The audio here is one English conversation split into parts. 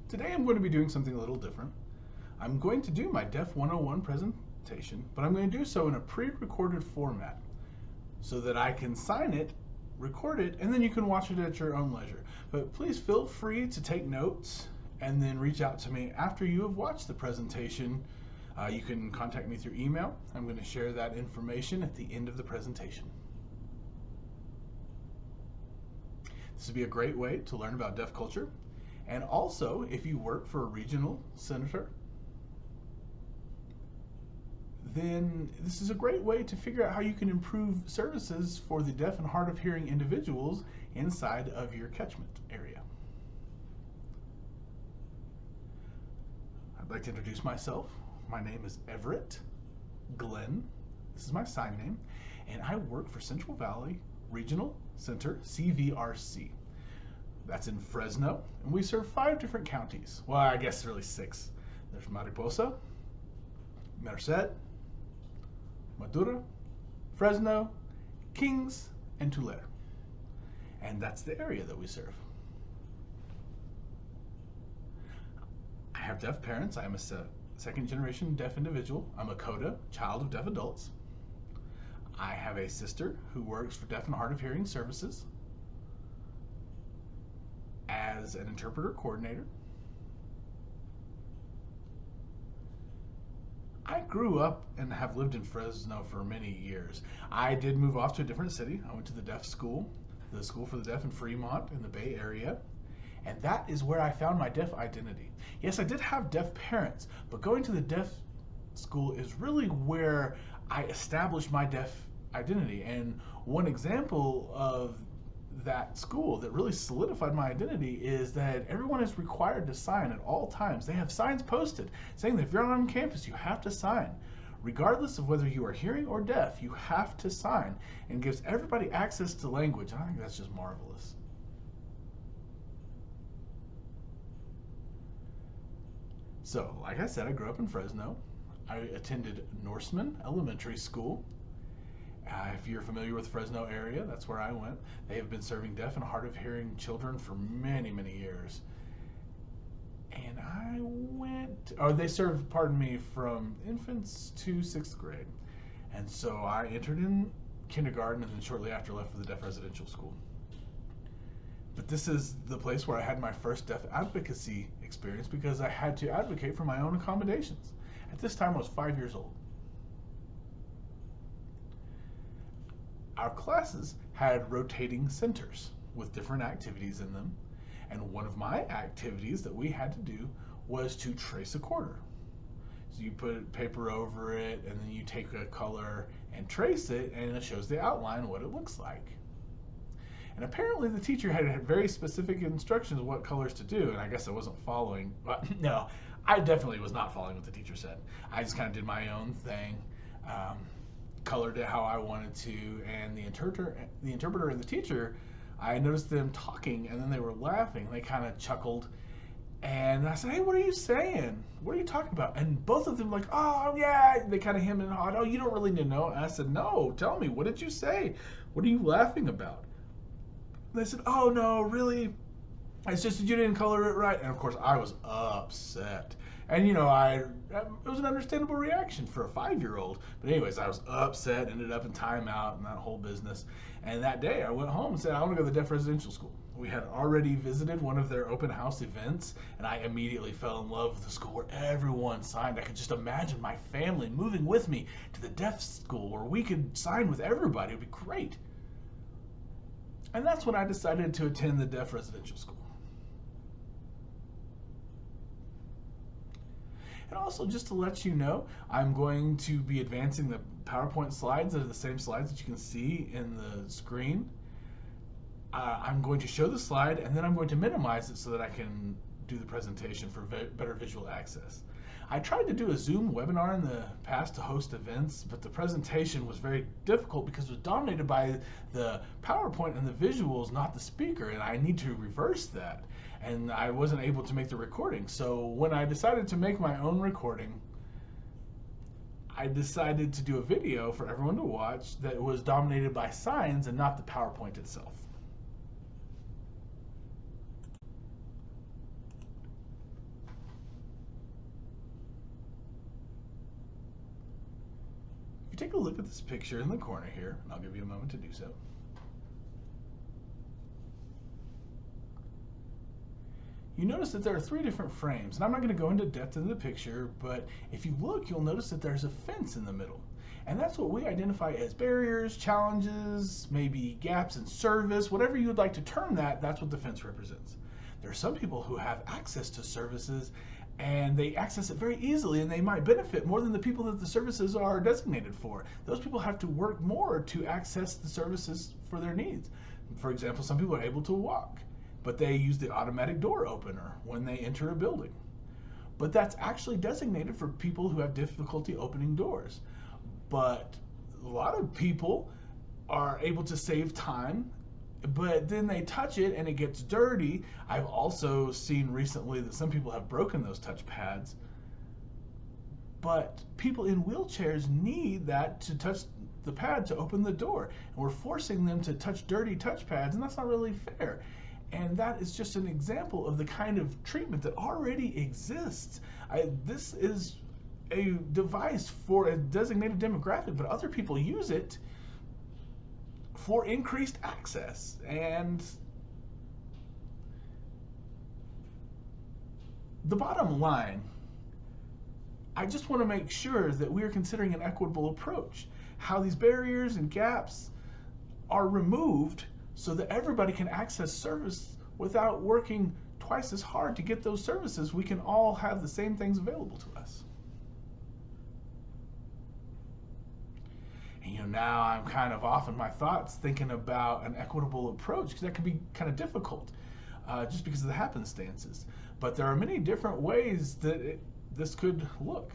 Today I'm going to be doing something a little different. I'm going to do my Def 101 presentation, but I'm going to do so in a pre-recorded format so that I can sign it, record it, and then you can watch it at your own leisure. But please feel free to take notes and then reach out to me after you have watched the presentation. You can contact me through email. I'm going to share that information at the end of the presentation. This would be a great way to learn about deaf culture. And also, if you work for a regional senator, then this is a great way to figure out how you can improve services for the deaf and hard of hearing individuals inside of your catchment area. I'd like to introduce myself. My name is Everett Glenn. This is my sign name, and I work for Central Valley Regional Center, CVRC. That's in Fresno, and we serve 5 different counties. Well, I guess really 6. There's Mariposa, Merced, Madura, Fresno, Kings, and Tulare. And that's the area that we serve. I have deaf parents. I am a second generation deaf individual. I'm a CODA, child of deaf adults. I have a sister who works for Deaf and Hard of Hearing Services as an interpreter coordinator. I grew up and have lived in Fresno for many years. I did move off to a different city. I went to the deaf school, the School for the Deaf in Fremont in the Bay Area, and that is where I found my deaf identity. Yes, I did have deaf parents, but going to the deaf school is really where I established my deaf identity. And one example of that school that really solidified my identity is that everyone is required to sign at all times. They have signs posted saying that if you're on campus, you have to sign. Regardless of whether you are hearing or deaf, you have to sign, and gives everybody access to language. I think that's just marvelous. So, like I said, I grew up in Fresno. I attended Norseman Elementary School. If you're familiar with the Fresno area, that's where I went. They have been serving deaf and hard of hearing children for many, many years. And they served, pardon me, from infants to 6th grade. And so I entered in kindergarten and then shortly after left for the deaf residential school. But this is the place where I had my first deaf advocacy experience because I had to advocate for my own accommodations. At this time, I was 5 years old. Our classes had rotating centers with different activities in them, and one of my activities that we had to do was to trace a quarter. So you put paper over it, and then you take a color and trace it, and it shows the outline, what it looks like. And apparently the teacher had very specific instructions of what colors to do, and I guess I wasn't following. But no, I definitely was not following what the teacher said. I just kind of did my own thing. Colored it how I wanted to, and the interpreter and the teacher, I noticed them talking, and then they were laughing. They kind of chuckled, and I said, "Hey, what are you saying? What are you talking about?" And both of them like, "Oh yeah," they kind of hemmed and hawed. "Oh, you don't really need to know." And I said, "No, tell me, what did you say? What are you laughing about?" And they said, "Oh no, really, it's just that you didn't color it right." And of course, I was upset. And it was an understandable reaction for a 5-year-old. But anyways, I was upset, ended up in timeout and that whole business. And that day I went home and said, I want to go to the deaf residential school. We had already visited one of their open house events, and I immediately fell in love with the school where everyone signed. I could just imagine my family moving with me to the deaf school where we could sign with everybody. It would be great. And that's when I decided to attend the deaf residential school. And also, just to let you know, I'm going to be advancing the PowerPoint slides. That are the same slides that you can see in the screen. I'm going to show the slide, and then I'm going to minimize it so that I can do the presentation for better visual access. I tried to do a Zoom webinar in the past to host events, but the presentation was very difficult because it was dominated by the PowerPoint and the visuals, not the speaker, and I need to reverse that. And I wasn't able to make the recording. So when I decided to make my own recording, I decided to do a video for everyone to watch that was dominated by signs and not the PowerPoint itself. a look at this picture in the corner here, and I'll give you a moment to do so. You notice that there are 3 different frames, and I'm not going to go into depth into the picture, but if you look, you'll notice that there's a fence in the middle. And that's what we identify as barriers, challenges, maybe gaps in service, whatever you would like to term that, that's what the fence represents. There are some people who have access to services and they access it very easily, and they might benefit more than the people that the services are designated for. Those people have to work more to access the services for their needs. For example, some people are able to walk, but they use the automatic door opener when they enter a building. But that's actually designated for people who have difficulty opening doors. But a lot of people are able to save time, but then they touch it and it gets dirty. I've also seen recently that some people have broken those touch pads. But people in wheelchairs need that to touch the pad to open the door. And we're forcing them to touch dirty touch pads, and that's not really fair. And that is just an example of the kind of treatment that already exists. This is a device for a designated demographic, but other people use it for increased access. And the bottom line, I just want to make sure that we are considering an equitable approach, how these barriers and gaps are removed so that everybody can access service without working twice as hard to get those services. We can all have the same things available to us. And now I'm kind of off in my thoughts thinking about an equitable approach, because that can be kind of difficult just because of the happenstances. But there are many different ways that this could look.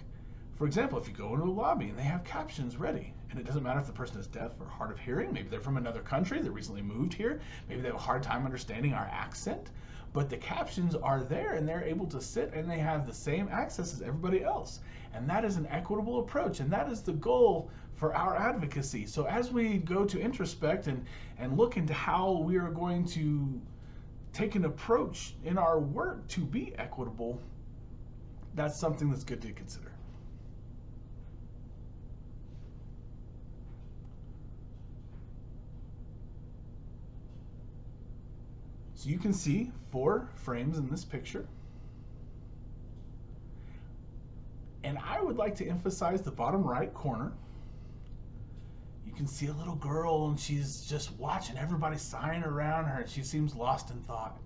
For example, if you go into a lobby and they have captions ready, and it doesn't matter if the person is deaf or hard of hearing, maybe they're from another country, they recently moved here, maybe they have a hard time understanding our accent, but the captions are there and they're able to sit and they have the same access as everybody else. And that is an equitable approach, and that is the goal for our advocacy. So as we go to introspect and look into how we are going to take an approach in our work to be equitable, that's something that's good to consider. So you can see 4 frames in this picture. And I would like to emphasize the bottom right corner. You can see a little girl and she's just watching everybody sign around her, and she seems lost in thought.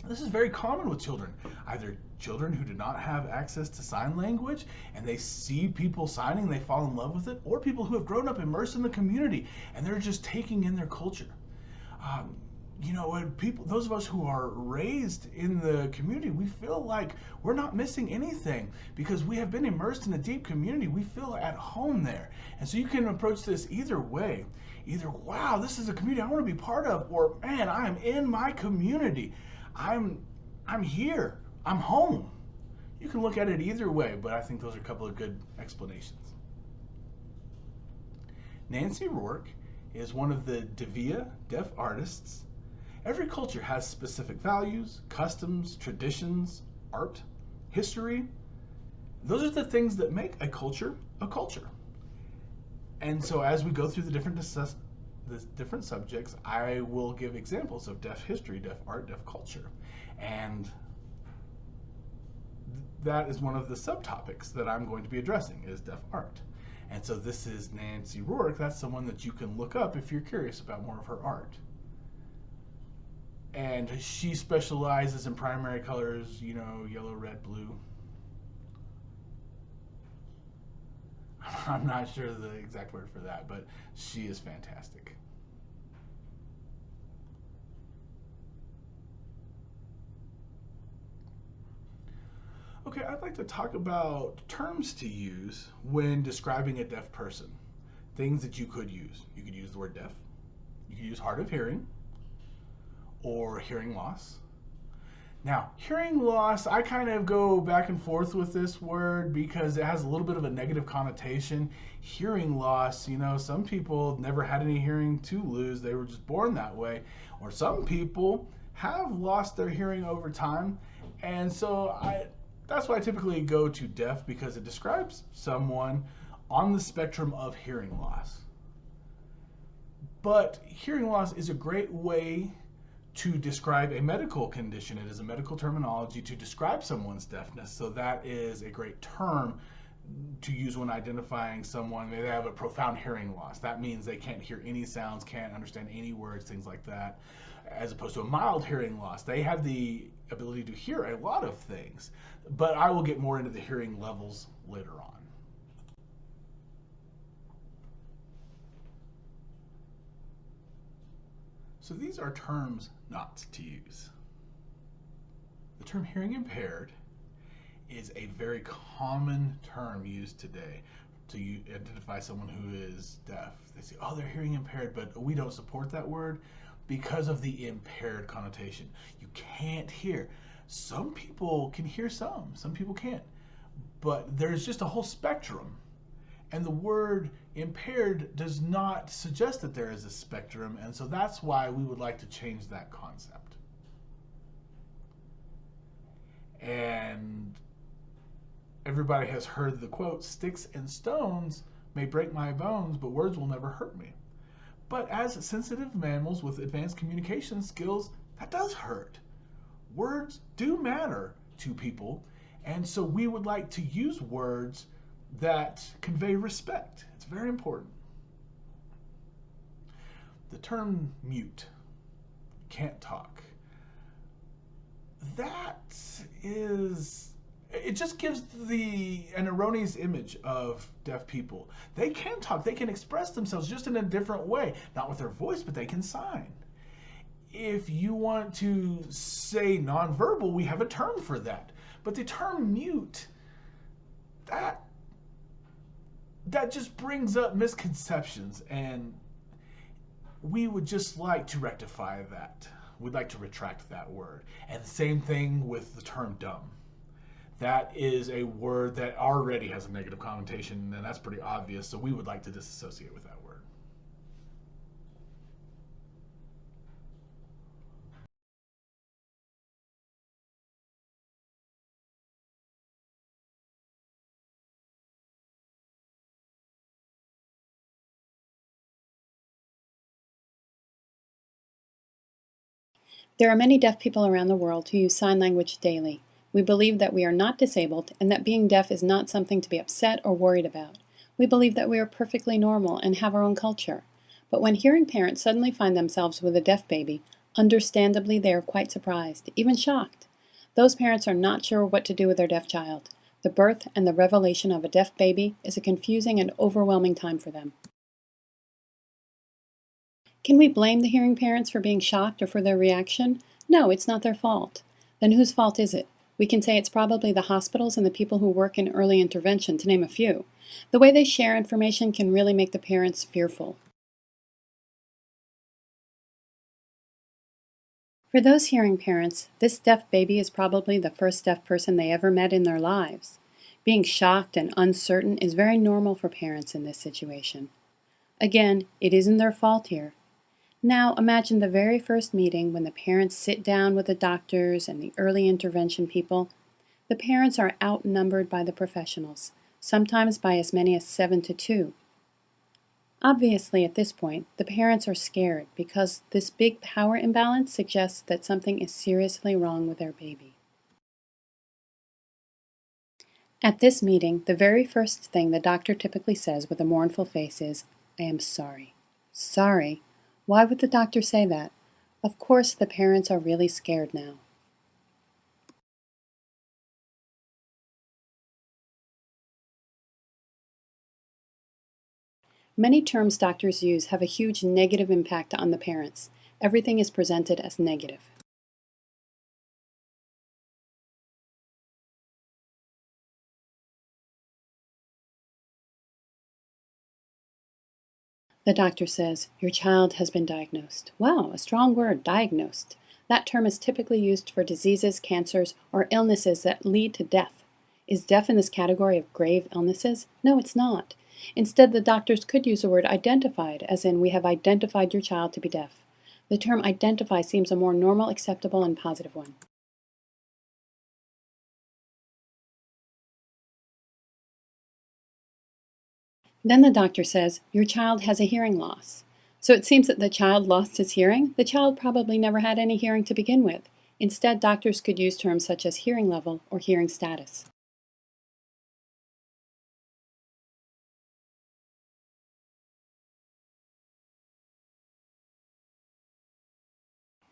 This is very common with children, either children who do not have access to sign language and they see people signing, they fall in love with it, or people who have grown up immersed in the community and they're just taking in their culture. You know, when those of us who are raised in the community, we feel like we're not missing anything because we have been immersed in a deep community. We feel at home there. And so you can approach this either way. Either, wow, this is a community I want to be part of, or man, I am in my community. I'm here. I'm home. You can look at it either way, but I think those are a couple of good explanations. Nancy Rourke is one of the Devia deaf artists. Every culture has specific values, customs, traditions, art, history. Those are the things that make a culture a culture. And so as we go through the different subjects, I will give examples of deaf history, deaf art, deaf culture. And that is one of the subtopics that I'm going to be addressing, is deaf art. And so this is Nancy Rourke. That's someone that you can look up if you're curious about more of her art. And she specializes in primary colors, you know, yellow, red, blue. I'm not sure the exact word for that, but she is fantastic. Okay, I'd like to talk about terms to use when describing a deaf person. Things that you could use. You could use the word deaf. You could use hard of hearing or hearing loss. Now, hearing loss, I kind of go back and forth with this word because it has a little bit of a negative connotation. Hearing loss, you know, some people never had any hearing to lose. They were just born that way. Or some people have lost their hearing over time. And so that's why I typically go to deaf, because it describes someone on the spectrum of hearing loss. But hearing loss is a great way to describe a medical condition. It is a medical terminology to describe someone's deafness. So that is a great term to use when identifying someone. They have a profound hearing loss. That means they can't hear any sounds, can't understand any words, things like that. As opposed to a mild hearing loss, they have the ability to hear a lot of things. But I will get more into the hearing levels later on. So these are terms not to use. The term hearing impaired is a very common term used today to identify someone who is deaf. They say, oh, they're hearing impaired, but we don't support that word because of the impaired connotation. You can't hear. Some people can hear some people can't. But there's just a whole spectrum. And the word impaired does not suggest that there is a spectrum, and so that's why we would like to change that concept. And everybody has heard the quote, "Sticks and stones may break my bones, but words will never hurt me." But as sensitive mammals with advanced communication skills, that does hurt. Words do matter to people, and so we would like to use words that convey respect. It's very important. The term mute, can't talk, it just gives an erroneous image of deaf people. They can talk, they can express themselves just in a different way, not with their voice, but they can sign. If you want to say nonverbal, we have a term for that. But the term mute, that just brings up misconceptions, and we would just like to rectify that. We'd like to retract that word. And the same thing with the term dumb. That is a word that already has a negative connotation, and that's pretty obvious, so we would like to disassociate with that word. There are many deaf people around the world who use sign language daily. We believe that we are not disabled and that being deaf is not something to be upset or worried about. We believe that we are perfectly normal and have our own culture. But when hearing parents suddenly find themselves with a deaf baby, understandably they are quite surprised, even shocked. Those parents are not sure what to do with their deaf child. The birth and the revelation of a deaf baby is a confusing and overwhelming time for them. Can we blame the hearing parents for being shocked or for their reaction? No, it's not their fault. Then whose fault is it? We can say it's probably the hospitals and the people who work in early intervention, to name a few. The way they share information can really make the parents fearful. For those hearing parents, this deaf baby is probably the first deaf person they ever met in their lives. Being shocked and uncertain is very normal for parents in this situation. Again, it isn't their fault here. Now imagine the very first meeting when the parents sit down with the doctors and the early intervention people. The parents are outnumbered by the professionals, sometimes by as many as 7 to 2. Obviously, at this point, the parents are scared because this big power imbalance suggests that something is seriously wrong with their baby. At this meeting, the very first thing the doctor typically says with a mournful face is, "I am sorry." Sorry? Why would the doctor say that? Of course the parents are really scared now. Many terms doctors use have a huge negative impact on the parents. Everything is presented as negative. The doctor says, "Your child has been diagnosed." Wow, a strong word, diagnosed. That term is typically used for diseases, cancers, or illnesses that lead to death. Is deaf in this category of grave illnesses? No, it's not. Instead, the doctors could use the word identified, as in, we have identified your child to be deaf. The term identify seems a more normal, acceptable, and positive one. Then the doctor says, your child has a hearing loss. So it seems that the child lost his hearing. The child probably never had any hearing to begin with. Instead, doctors could use terms such as hearing level or hearing status.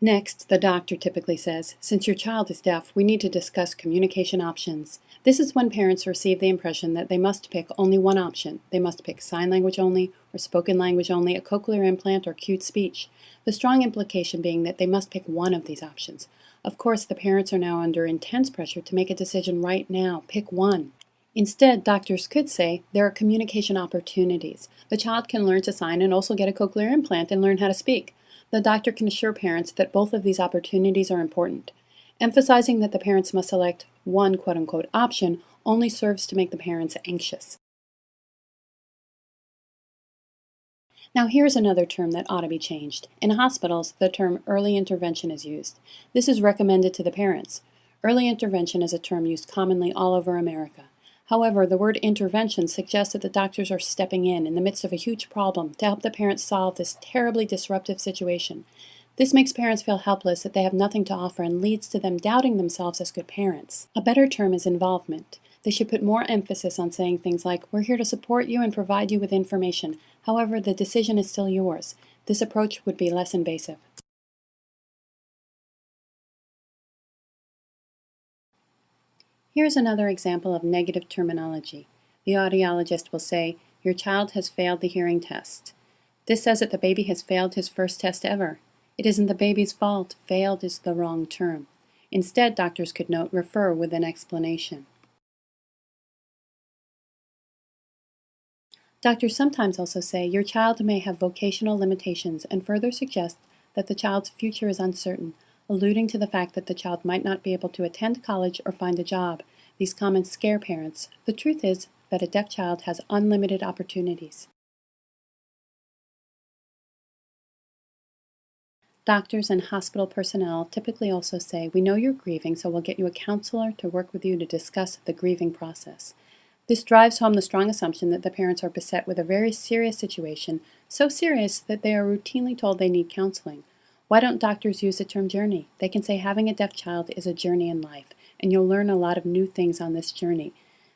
Next, the doctor typically says, since your child is deaf, we need to discuss communication options. This is when parents receive the impression that they must pick only one option. They must pick sign language only, or spoken language only, a cochlear implant, or cute speech. The strong implication being that they must pick one of these options. Of course, the parents are now under intense pressure to make a decision right now. Pick one. Instead, doctors could say there are communication opportunities. The child can learn to sign and also get a cochlear implant and learn how to speak. The doctor can assure parents that both of these opportunities are important. Emphasizing that the parents must select one quote-unquote option only serves to make the parents anxious. Now here's another term that ought to be changed. In hospitals, the term early intervention is used. This is recommended to the parents. Early intervention is a term used commonly all over America. However, the word intervention suggests that the doctors are stepping in the midst of a huge problem to help the parents solve this terribly disruptive situation. This makes parents feel helpless, that they have nothing to offer, and leads to them doubting themselves as good parents. A better term is involvement. They should put more emphasis on saying things like, we're here to support you and provide you with information. However, the decision is still yours. This approach would be less invasive. Here's another example of negative terminology. The audiologist will say, your child has failed the hearing test. This says that the baby has failed his first test ever. It isn't the baby's fault. Failed is the wrong term. Instead, doctors could note refer with an explanation. Doctors sometimes also say your child may have vocational limitations and further suggest that the child's future is uncertain, alluding to the fact that the child might not be able to attend college or find a job. These comments scare parents. The truth is that a deaf child has unlimited opportunities. Doctors and hospital personnel typically also say, we know you're grieving, so we'll get you a counselor to work with you to discuss the grieving process. This drives home the strong assumption that the parents are beset with a very serious situation, so serious that they are routinely told they need counseling. Why don't doctors use the term journey? They can say having a deaf child is a journey in life, and you'll learn a lot of new things on this journey,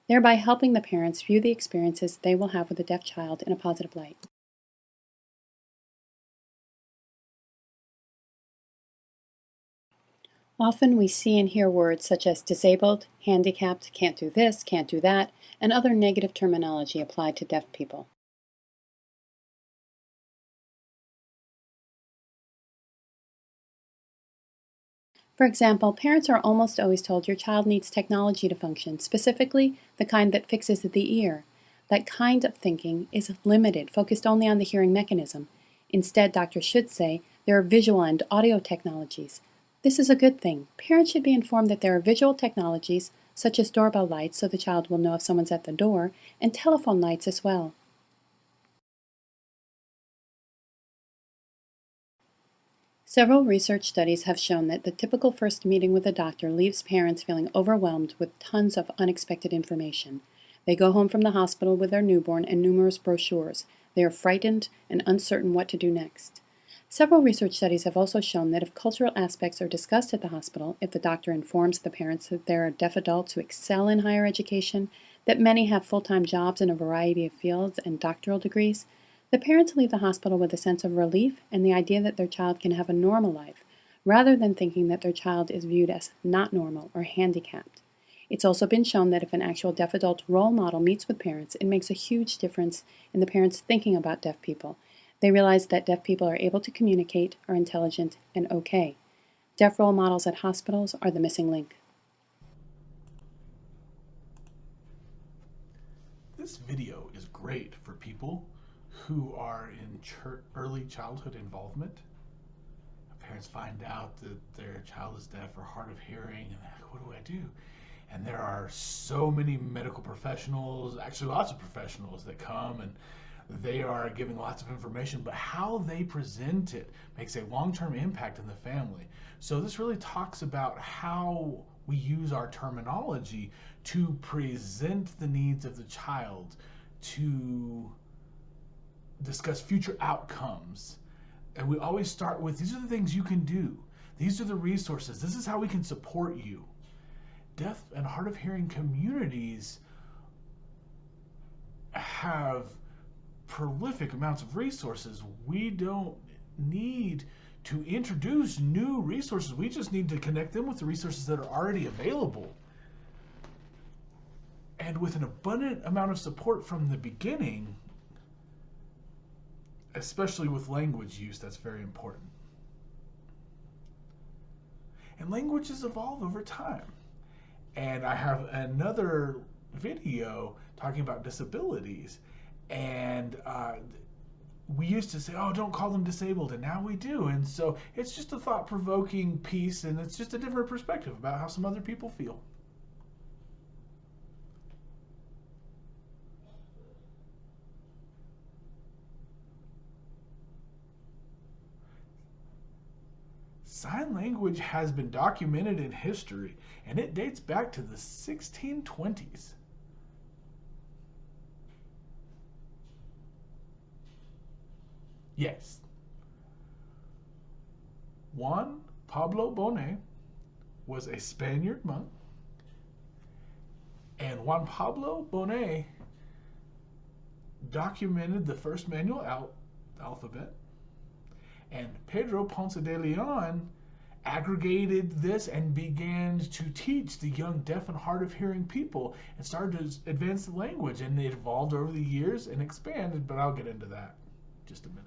thereby helping the parents view the experiences they will have with a deaf child in a positive light. Often we see and hear words such as disabled, handicapped, can't do this, can't do that, and other negative terminology applied to deaf people. For example, parents are almost always told your child needs technology to function, specifically the kind that fixes the ear. That kind of thinking is limited, focused only on the hearing mechanism. Instead, doctors should say there are visual and audio technologies. This is a good thing. Parents should be informed that there are visual technologies, such as doorbell lights so the child will know if someone's at the door, and telephone lights as well. Several research studies have shown that the typical first meeting with a doctor leaves parents feeling overwhelmed with tons of unexpected information. They go home from the hospital with their newborn and numerous brochures. They are frightened and uncertain what to do next. Several research studies have also shown that if cultural aspects are discussed at the hospital, if the doctor informs the parents that there are deaf adults who excel in higher education, that many have full-time jobs in a variety of fields and doctoral degrees, the parents leave the hospital with a sense of relief and the idea that their child can have a normal life, rather than thinking that their child is viewed as not normal or handicapped. It's also been shown that if an actual deaf adult role model meets with parents, it makes a huge difference in the parents thinking about deaf people. They realize that deaf people are able to communicate, are intelligent, and okay. Deaf role models at hospitals are the missing link. This video is great for people who are in early childhood involvement. Parents find out that their child is deaf or hard of hearing, and what do I do? And there are so many medical professionals, actually lots of professionals, that come and They are giving lots of information, but how they present it makes a long-term impact in the family. So this really talks about how we use our terminology to present the needs of the child, to discuss future outcomes. And we always start with, these are the things you can do. These are the resources. This is how we can support you. Deaf and hard of hearing communities have prolific amounts of resources. We don't need to introduce new resources. We just need to connect them with the resources that are already available. And with an abundant amount of support from the beginning, especially with language use, that's very important. And languages evolve over time. And I have another video talking about disabilities. And we used to say, oh, don't call them disabled, and now we do. And so it's just a thought-provoking piece, and it's just a different perspective about how some other people feel. Sign language has been documented in history, and it dates back to the 1620s. Yes. Juan Pablo Bonet was a Spaniard monk, and Juan Pablo Bonet documented the first manual alphabet, and Pedro Ponce de Leon aggregated this and began to teach the young deaf and hard of hearing people and started to advance the language, and it evolved over the years and expanded, but I'll get into that in just a minute.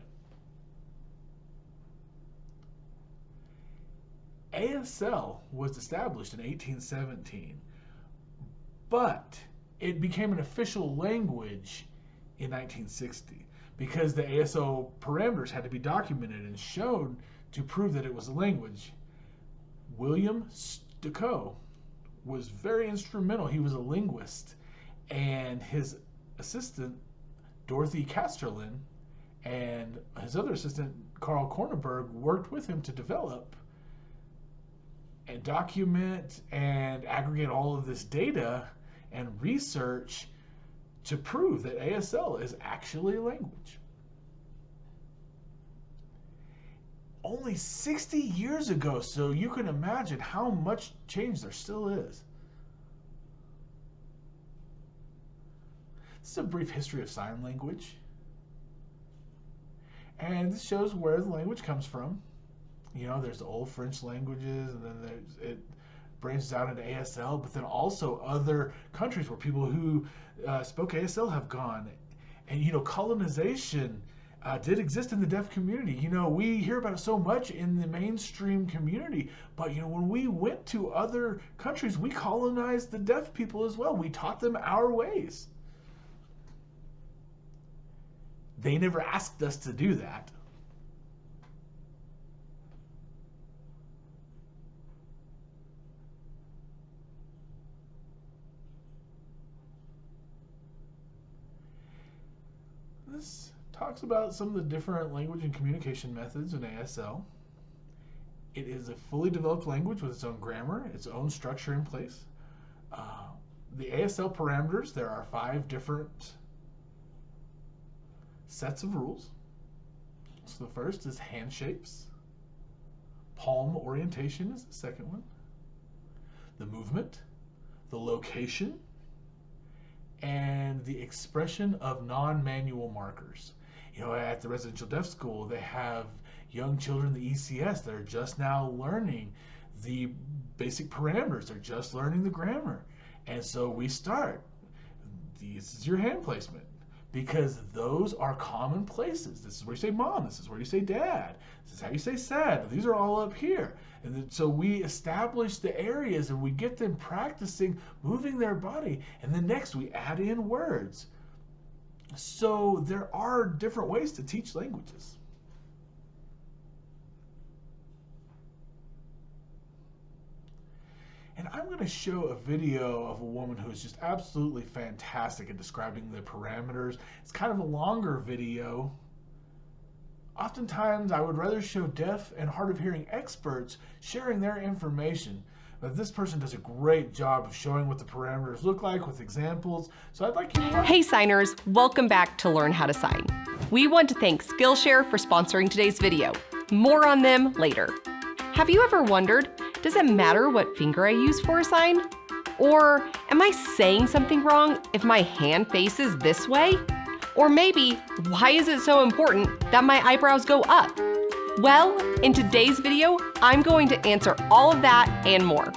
ASL was established in 1817, but it became an official language in 1960 because the ASL parameters had to be documented and shown to prove that it was a language. William Stucco was very instrumental. He was a linguist, and his assistant, Dorothy Casterlin, and his other assistant, Carl Kornberg, worked with him to develop and document and aggregate all of this data and research to prove that ASL is actually a language. Only 60 years ago, so you can imagine how much change there still is. This is a brief history of sign language. And this shows where the language comes from. You know, there's the old French languages, and then it branches out into ASL, but then also other countries where people who spoke ASL have gone. And, you know, colonization did exist in the deaf community. You know, we hear about it so much in the mainstream community, but, you know, when we went to other countries, we colonized the deaf people as well. We taught them our ways. They never asked us to do that. This talks about some of the different language and communication methods in ASL. It is a fully developed language with its own grammar, its own structure in place. The ASL parameters, there are 5 different sets of rules. So the first is hand shapes. Palm orientation is the second one. The movement, the location, and the expression of non-manual markers. You know, at the residential deaf school, they have young children in the ECS that are just now learning the basic parameters. They're just learning the grammar. And so we start, this is your hand placement, because those are common places. This is where you say mom, this is where you say dad, this is how you say sad. These are all up here. And then, so we establish the areas and we get them practicing moving their body. And then next we add in words. So there are different ways to teach languages. And I'm going to show a video of a woman who is just absolutely fantastic at describing the parameters. It's kind of a longer video. Oftentimes, I would rather show deaf and hard of hearing experts sharing their information. But this person does a great job of showing what the parameters look like with examples. So I'd like you to... Hey signers, welcome back to Learn How to Sign. We want to thank Skillshare for sponsoring today's video. More on them later. Have you ever wondered, does it matter what finger I use for a sign? Or am I saying something wrong if my hand faces this way? Or maybe, why is it so important that my eyebrows go up? Well, in today's video, I'm going to answer all of that and more.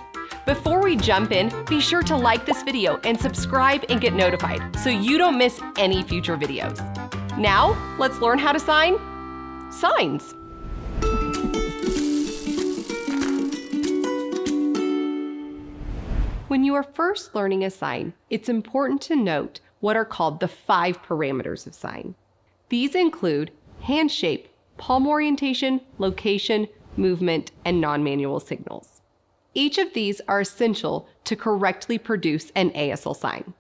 Before we jump in, be sure to like this video and subscribe and get notified so you don't miss any future videos. Now, let's learn how to sign signs. When you are first learning a sign, it's important to note what are called the 5 parameters of sign. These include hand shape, palm orientation, location, movement, and non-manual signals. Each of these are essential to correctly produce an ASL sign.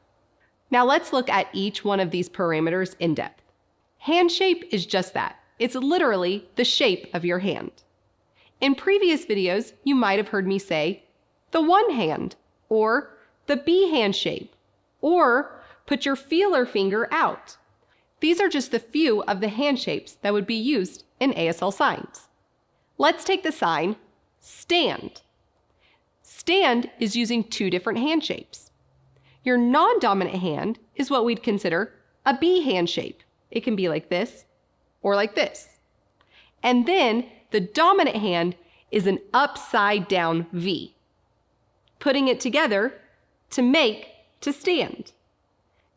Now let's look at each one of these parameters in depth. Hand shape is just that. It's literally the shape of your hand. In previous videos, you might have heard me say, the one hand, or the B hand shape, or put your feeler finger out. These are just a few of the hand shapes that would be used in ASL signs. Let's take the sign stand. Stand is using 2 different hand shapes. Your non-dominant hand is what we'd consider a B hand shape. It can be like this or like this. And then the dominant hand is an upside down V. Putting it together to make to stand.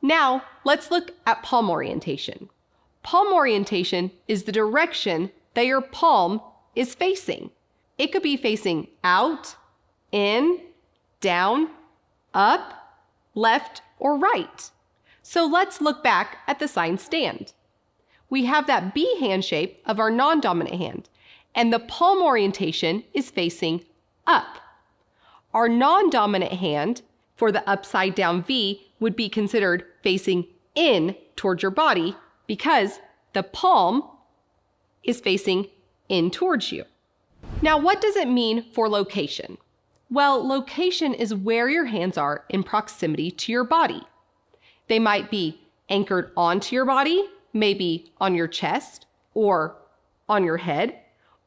Now, let's look at palm orientation. Palm orientation is the direction that your palm is facing. It could be facing out, in, down, up, left, or right. So let's look back at the sign stand. We have that B hand shape of our non-dominant hand, and the palm orientation is facing up. Our non-dominant hand for the upside down V would be considered facing in towards your body because the palm is facing in towards you. Now, what does it mean for location? Well, location is where your hands are in proximity to your body. They might be anchored onto your body, maybe on your chest or on your head,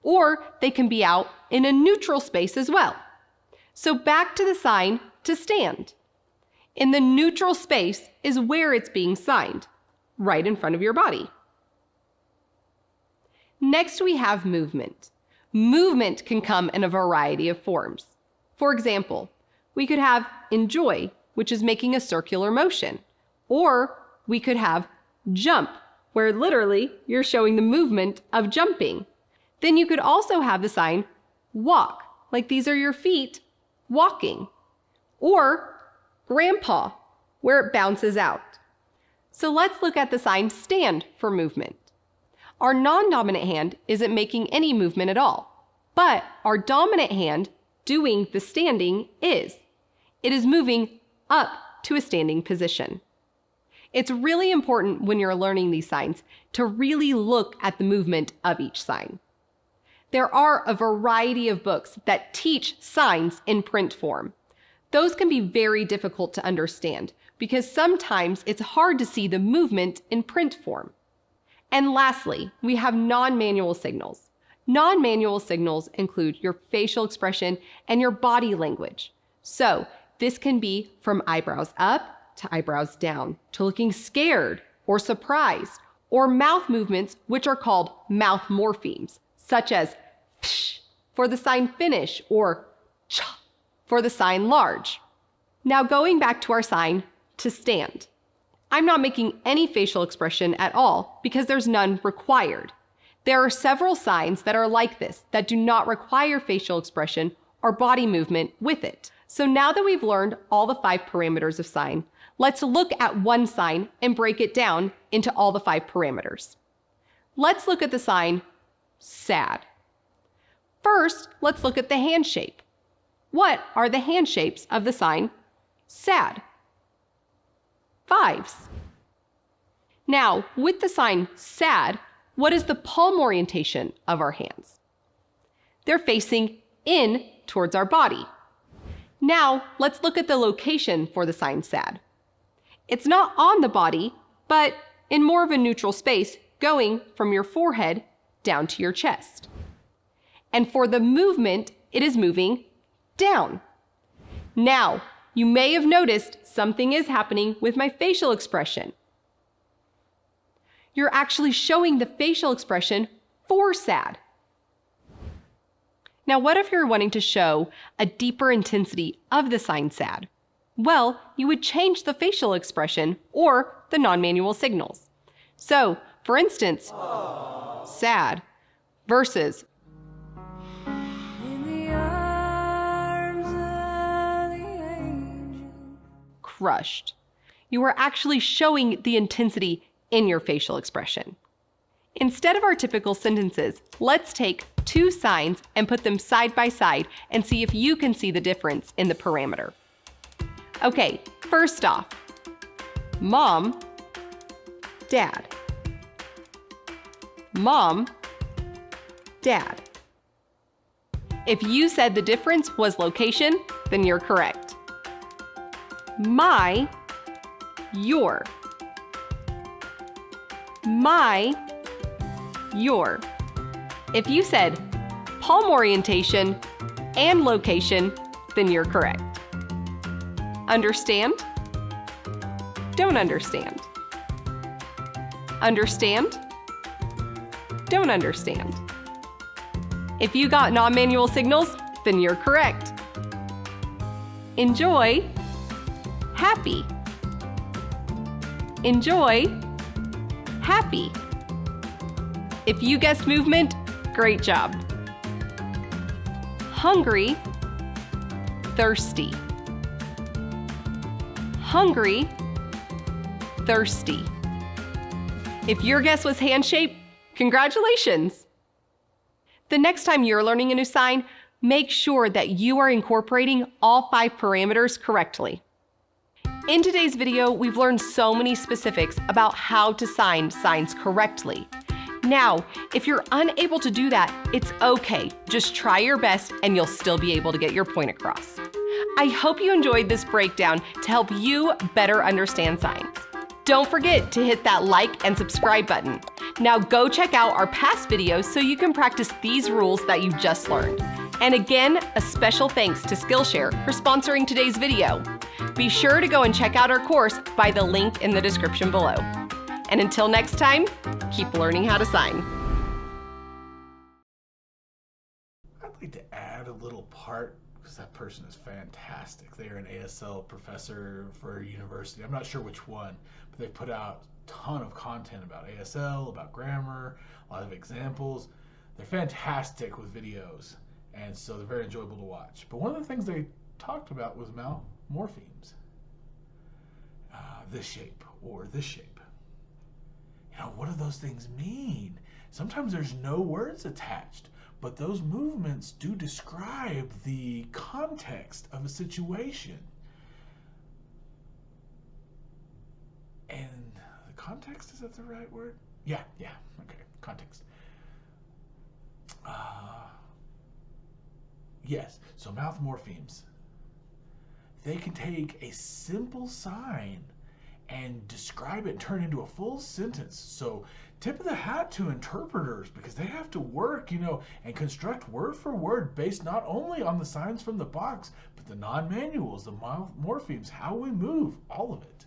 or they can be out in a neutral space as well. So back to the sign to stand. In the neutral space is where it's being signed, right in front of your body. Next, we have movement. Movement can come in a variety of forms. For example, we could have enjoy, which is making a circular motion. Or we could have jump, where literally you're showing the movement of jumping. Then you could also have the sign walk, like these are your feet walking. Or grandpa, where it bounces out. So let's look at the sign stand for movement. Our non-dominant hand isn't making any movement at all, but our dominant hand doing the standing is. It is moving up to a standing position. It's really important when you're learning these signs to really look at the movement of each sign. There are a variety of books that teach signs in print form. Those can be very difficult to understand because sometimes it's hard to see the movement in print form. And lastly, we have non-manual signals. Non-manual signals include your facial expression and your body language. So this can be from eyebrows up to eyebrows down, to looking scared or surprised, or mouth movements which are called mouth morphemes, such as psh for the sign finish or ch for the sign large. Now going back to our sign to stand. I'm not making any facial expression at all because there's none required. There are several signs that are like this that do not require facial expression or body movement with it. So now that we've learned all the 5 parameters of sign, let's look at one sign and break it down into all the 5 parameters. Let's look at the sign sad. First, let's look at the hand shape. What are the hand shapes of the sign SAD? 5s. Now, with the sign SAD, what is the palm orientation of our hands? They're facing in towards our body. Now, let's look at the location for the sign SAD. It's not on the body, but in more of a neutral space, going from your forehead down to your chest. And for the movement, it is moving down. Now, you may have noticed something is happening with my facial expression. You're actually showing the facial expression for SAD. Now, what if you're wanting to show a deeper intensity of the sign SAD? Well, you would change the facial expression or the non-manual signals. So, for instance, SAD versus crushed. You are actually showing the intensity in your facial expression. Instead of our typical sentences, let's take two signs and put them side by side and see if you can see the difference in the parameter. Okay, first off, mom, dad. Mom, dad. If you said the difference was location, then you're correct. My, your. My, your. If you said palm orientation and location, then you're correct. Understand? Don't understand. Understand? Don't understand. If you got non-manual signals, then you're correct. Enjoy, happy. Enjoy, happy. If you guessed movement, great job. Hungry, thirsty. Hungry, thirsty. If your guess was hand shape, congratulations. The next time you're learning a new sign, make sure that you are incorporating all 5 parameters correctly. In today's video, we've learned so many specifics about how to sign signs correctly. Now, if you're unable to do that, it's okay. Just try your best and you'll still be able to get your point across. I hope you enjoyed this breakdown to help you better understand signs. Don't forget to hit that like and subscribe button. Now go check out our past videos so you can practice these rules that you just learned. And again, a special thanks to Skillshare for sponsoring today's video. Be sure to go and check out our course by the link in the description below. And until next time, keep learning how to sign. I'd like to add a little part because that person is fantastic. They're an ASL professor for a university. I'm not sure which one, but they put out a ton of content about ASL, about grammar, a lot of examples. They're fantastic with videos, and so they're very enjoyable to watch. But one of the things they talked about was morphemes. This shape or this shape. You know, what do those things mean? Sometimes there's no words attached, but those movements do describe the context of a situation. And the context, is that the right word? Yeah, okay, context. Yes, so mouth morphemes. They can take a simple sign and describe it and turn it into a full sentence. So tip of the hat to interpreters because they have to work, and construct word for word based not only on the signs from the box, but the non-manuals, the morphemes, how we move, all of it.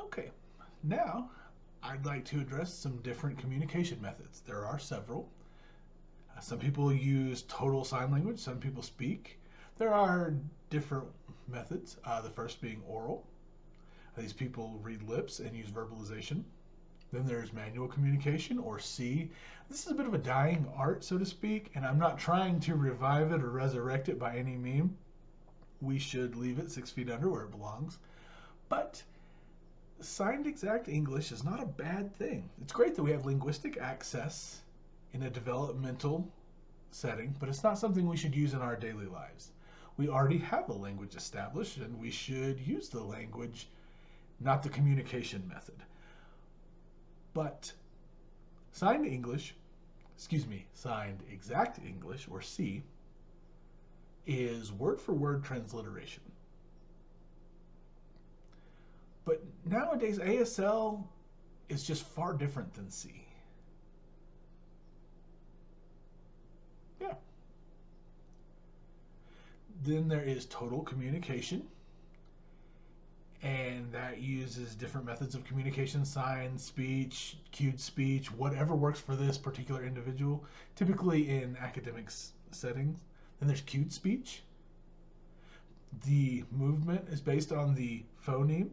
Okay, now I'd like to address some different communication methods. There are several. Some people use total sign language, some people speak. There are different methods, the first being oral. These people read lips and use verbalization. Then there's manual communication, or C. This is a bit of a dying art, so to speak, and I'm not trying to revive it or resurrect it by any means. We should leave it 6 feet under where it belongs. But signed exact English is not a bad thing. It's great that we have linguistic access in a developmental setting, but it's not something we should use in our daily lives. We already have a language established, and we should use the language, not the communication method. But signed exact English, or C, is word for word transliteration. But nowadays, ASL is just far different than C. Yeah. Then there is total communication, and that uses different methods of communication: sign, speech, cued speech, whatever works for this particular individual, typically in academic settings. Then there's cued speech. The movement is based on the phoneme,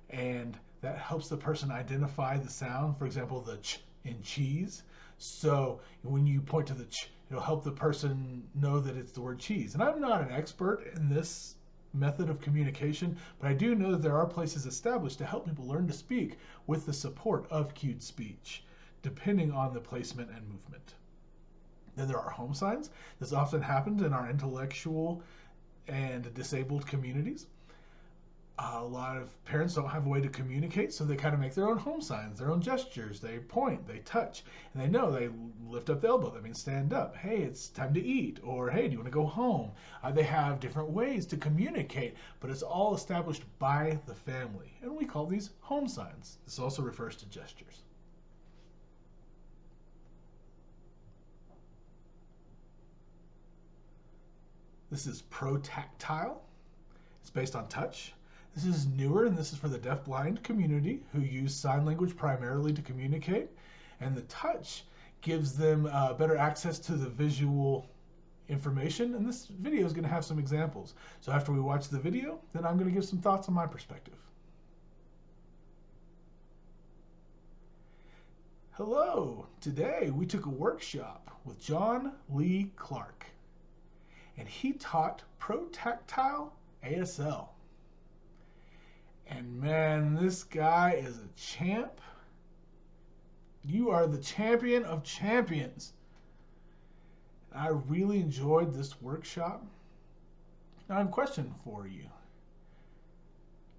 and that helps the person identify the sound. For example, the ch in cheese. So when you point to the ch, it'll help the person know that it's the word cheese. And I'm not an expert in this method of communication, but I do know that there are places established to help people learn to speak with the support of cued speech, depending on the placement and movement. Then there are home signs. This often happens in our intellectual and disabled communities. A lot of parents don't have a way to communicate, so they kind of make their own home signs, their own gestures. They point, they touch, and they know they lift up the elbow. That means stand up. Hey, it's time to eat. Or, hey, do you want to go home? They have different ways to communicate, but it's all established by the family. And we call these home signs. This also refers to gestures. This is protactile. It's based on touch. This is newer, and this is for the deafblind community who use sign language primarily to communicate. And the touch gives them better access to the visual information. And this video is going to have some examples. So after we watch the video, then I'm going to give some thoughts on my perspective. Hello! Today we took a workshop with John Lee Clark, and he taught protactile ASL. And man, this guy is a champ. You are the champion of champions. I really enjoyed this workshop. Now I have a question for you.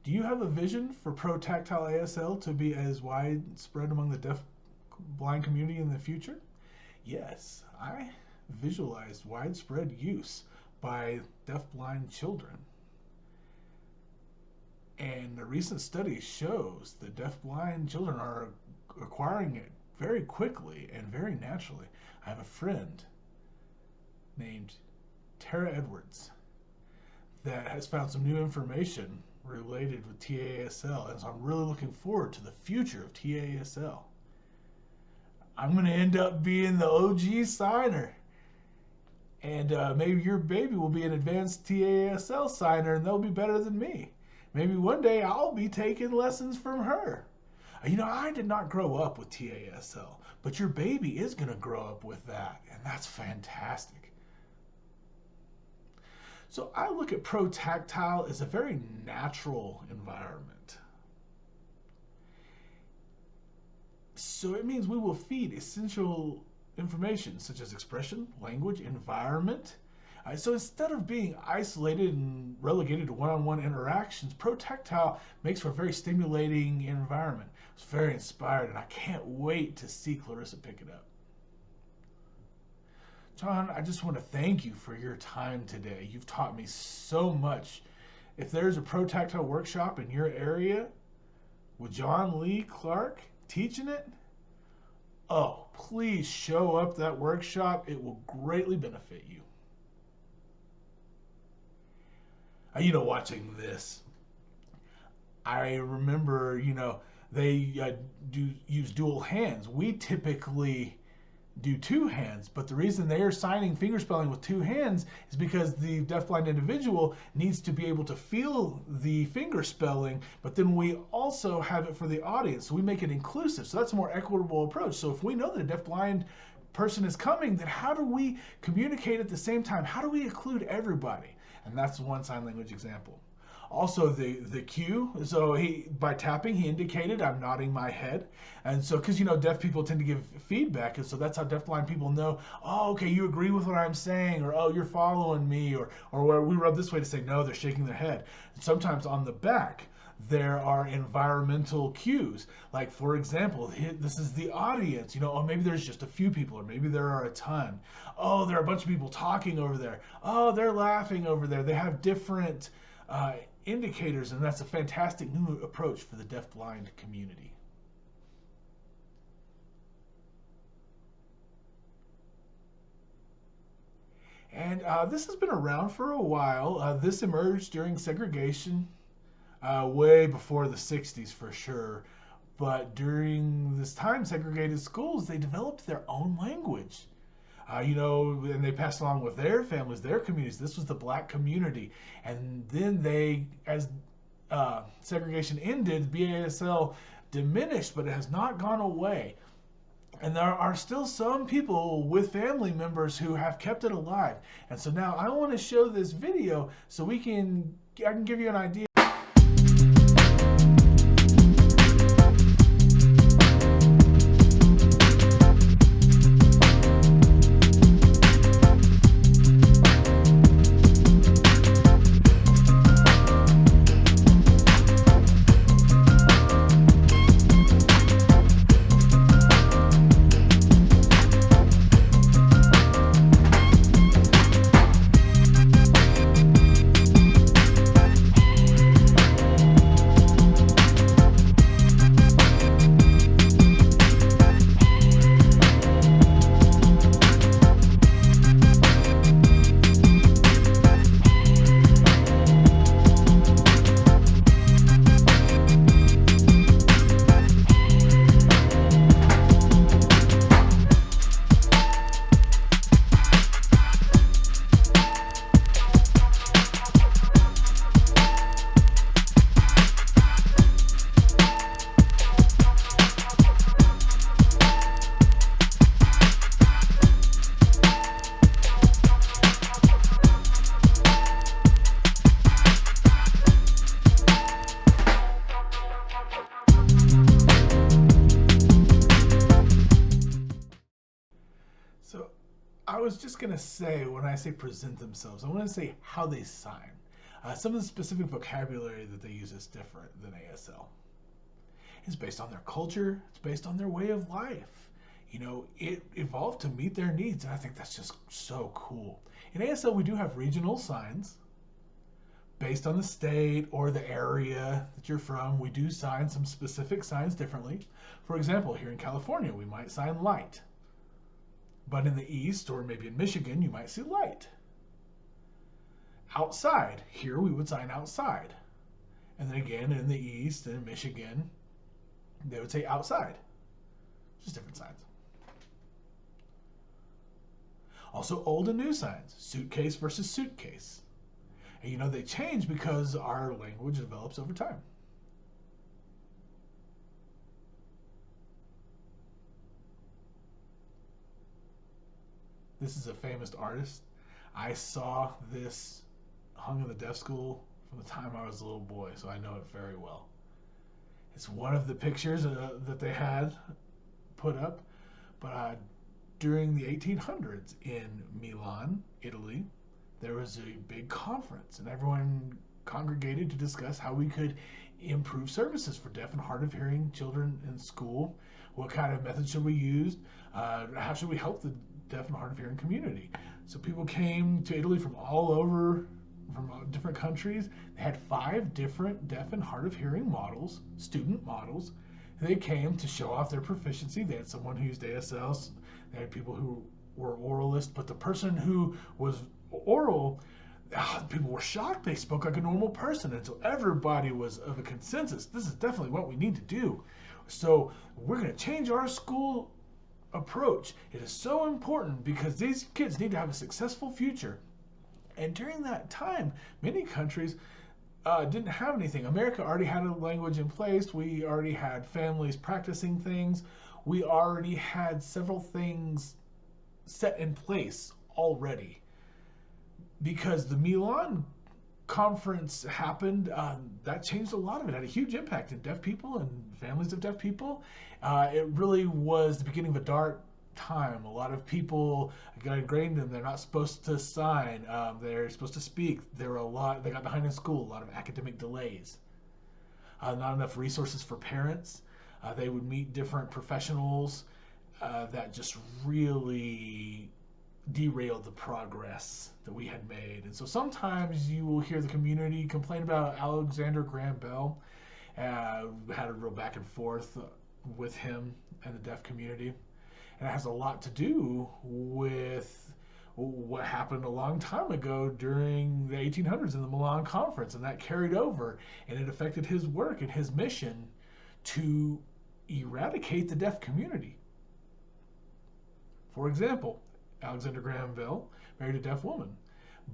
Do you have a vision for protactile ASL to be as widespread among the deaf-blind community in the future? Yes, I visualized widespread use by deaf-blind children. And a recent study shows that deaf-blind children are acquiring it very quickly and very naturally. I have a friend named Tara Edwards that has found some new information related with TASL, and so I'm really looking forward to the future of TASL. I'm going to end up being the OG signer, and maybe your baby will be an advanced TASL signer, and they'll be better than me. Maybe one day I'll be taking lessons from her. You know, I did not grow up with TASL, but your baby is going to grow up with that, and that's fantastic. So I look at protactile as a very natural environment. So it means we will feed essential information such as expression, language, environment. So instead of being isolated and relegated to one-on-one interactions, protactile makes for a very stimulating environment. It's very inspired, and I can't wait to see Clarissa pick it up. John, I just want to thank you for your time today. You've taught me so much. If there's a protactile workshop in your area with John Lee Clark teaching it, oh, please show up that workshop. It will greatly benefit you. You know, watching this, I remember, they do use dual hands. We typically do two hands, but the reason they are signing fingerspelling with two hands is because the deafblind individual needs to be able to feel the finger spelling, but then we also have it for the audience, so we make it inclusive. So that's a more equitable approach. So if we know that a deafblind person is coming, then how do we communicate at the same time? How do we include everybody? And that's one sign language example. Also the cue, so by tapping, he indicated I'm nodding my head. And so, because deaf people tend to give feedback, and so that's how deafblind people know, oh, okay, you agree with what I'm saying, or oh, you're following me, or where we rub this way to say no, they're shaking their head. Sometimes on the back, there are environmental cues. Like, for example, this is the audience. Oh, maybe there's just a few people, or maybe there are a ton. Oh, there are a bunch of people talking over there. Oh, they're laughing over there. They have different indicators, and that's a fantastic new approach for the deafblind community. And this has been around for a while. This emerged during segregation, way before the 60s for sure. But during this time, segregated schools, they developed their own language. And they passed along with their families, their communities. This was the Black community. And then as segregation ended, BASL diminished, but it has not gone away. And there are still some people with family members who have kept it alive. And so now I want to show this video so I can give you an idea. I was just going to say, when I say present themselves, I want to say how they sign. Some of the specific vocabulary that they use is different than ASL. It's based on their culture. It's based on their way of life. It evolved to meet their needs, and I think that's just so cool. In ASL, we do have regional signs. Based on the state or the area that you're from, we do sign some specific signs differently. For example, here in California, we might sign light. But in the East, or maybe in Michigan, you might see light. Outside, here we would sign outside. And then again, in the East and in Michigan, they would say outside. Just different signs. Also, old and new signs. Suitcase versus suitcase. And they change because our language develops over time. This is a famous artist. I saw this hung in the deaf school from the time I was a little boy, so I know it very well. It's one of the pictures that they had put up, but during the 1800s in Milan, Italy, there was a big conference, and everyone congregated to discuss how we could improve services for deaf and hard of hearing children in school. What kind of methods should we use? How should we help the deaf and hard of hearing community? So people came to Italy from all over, from different countries. They had 5 different deaf and hard of hearing models, student models. They came to show off their proficiency. They had someone who used ASL. They had people who were oralists, but the person who was oral, People were shocked. They spoke like a normal person. And so everybody was of a consensus. This is definitely what we need to do. So we're going to change our school approach. It is so important because these kids need to have a successful future. And during that time, many countries didn't have anything. America already had a language in place. We already had families practicing things. We already had several things set in place already. Because the Milan conference happened, that changed a lot of it. Had a huge impact in deaf people and families of deaf people. It really was the beginning of a dark time. A lot of people got ingrained in. They're not supposed to sign. They're supposed to speak. They got behind in school. A lot of academic delays. Not enough resources for parents. They would meet different professionals that just really derailed the progress that we had made. And so sometimes you will hear the community complain about Alexander Graham Bell. Had a real back and forth with him and the deaf community. And it has a lot to do with what happened a long time ago during the 1800s in the Milan Conference, and that carried over, and it affected his work and his mission to eradicate the deaf community. For example, Alexander Graham Bell married a deaf woman,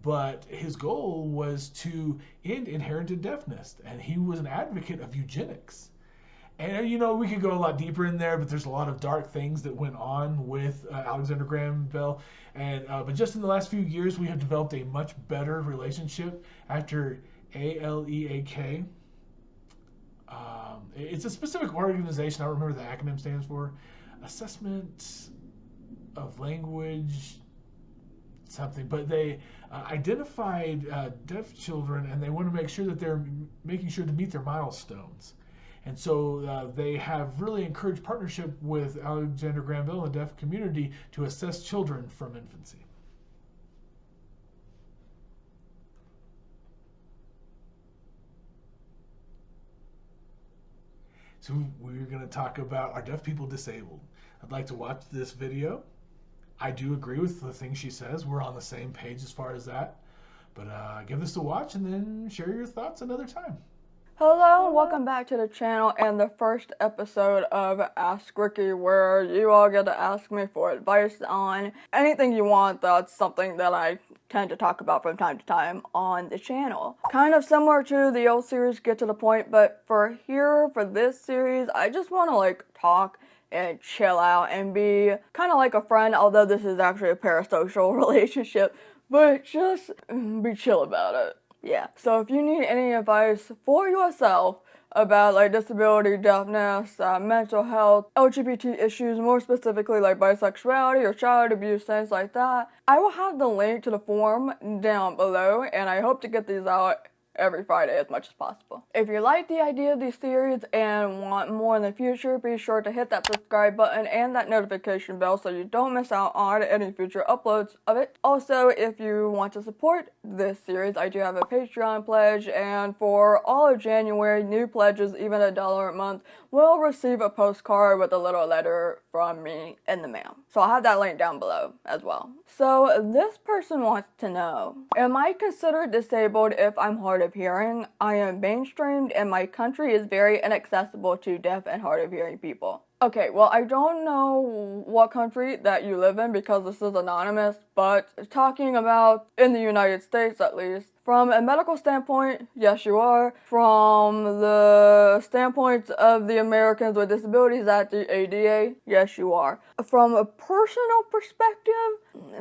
but his goal was to end inherited deafness, and he was an advocate of eugenics. And we could go a lot deeper in there, but there's a lot of dark things that went on with Alexander Graham Bell. And but just in the last few years, we have developed a much better relationship after ALEAK. It's a specific organization. I don't remember the acronym stands for. Assessment of Language something, but they identified deaf children, and they want to make sure that they're making sure to meet their milestones. And so they have really encouraged partnership with Alexander Graham Bell and the deaf community to assess children from infancy. So we're going to talk about Are Deaf People Disabled? I'd like to watch this video. I do agree with the things she says. We're on the same page as far as that. But give this a watch and then share your thoughts another time. Hello and welcome back to the channel and the first episode of Ask Ricky, where you all get to ask me for advice on anything you want. That's something that I tend to talk about from time to time on the channel. Kind of similar to the old series, Get to the Point, but for this series, I just want to talk and chill out and be kind of like a friend, although this is actually a parasocial relationship, but just be chill about it. Yeah, so if you need any advice for yourself about disability, deafness, mental health, LGBT issues, more specifically bisexuality or child abuse, things like that, I will have the link to the form down below, and I hope to get these out every Friday as much as possible. If you like the idea of these series and want more in the future, be sure to hit that subscribe button and that notification bell so you don't miss out on any future uploads of it. Also, if you want to support this series, I do have a Patreon pledge, and for all of January, new pledges, even $1 a month, will receive a postcard with a little letter from me in the mail. So I'll have that link down below as well. So this person wants to know, am I considered disabled if I'm hard of hearing? I am mainstreamed and my country is very inaccessible to deaf and hard of hearing people. Okay, well, I don't know what country that you live in because this is anonymous, but talking about in the United States at least, from a medical standpoint, yes you are. From the standpoint of the Americans with Disabilities Act, the ADA, yes you are. From a personal perspective,